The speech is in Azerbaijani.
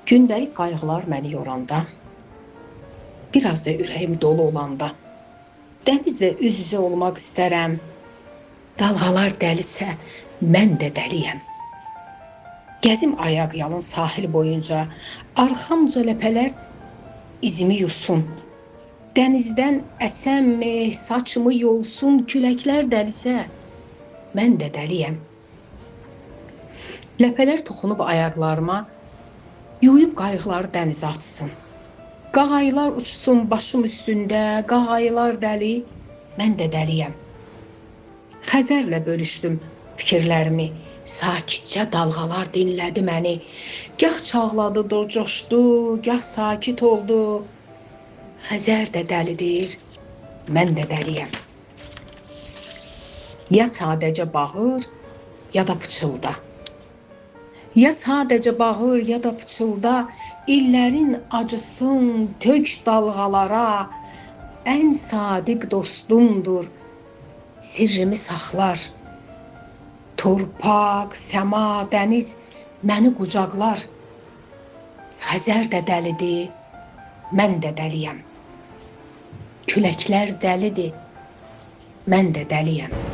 Gündəlik qayğılar məni yoranda, biraz da ürəyim dolu olanda, dənizlə üz-üzə olmaq istərəm. Dalğalar dəlisə, mən də dəliyəm. Gəzim ayaq yalın sahil boyunca, arxamca ləpələr izimi yusun. Dənizdən əsənmi, saçımı yolsun, küləklər dəlisə, mən də dəliyəm. Ləpələr toxunub ayaqlarıma, yuyub qayıqları dənizə atsın. Qağayılar uçsun başım üstündə, qağayılar dəli, mən də dəliyəm. Xəzərlə bölüşdüm fikirlərimi, sakitcə dalğalar dinlədi məni. Gah çağladı, coşdu, gah sakit oldu. Xəzər də dəlidir, mən də dəliyəm. Ya sadəcə bağır, ya da pıçılda. Ya sadəcə bağır, ya da pıçılda, illərin acısın tök dalğalara, ən sadiq dostumdur, sirrimi saxlar. Torpaq, səma, dəniz məni qucaqlar. Xəzər də dəlidir, mən də dəliyəm. Küləklər dəlidir, mən də dəliyəm.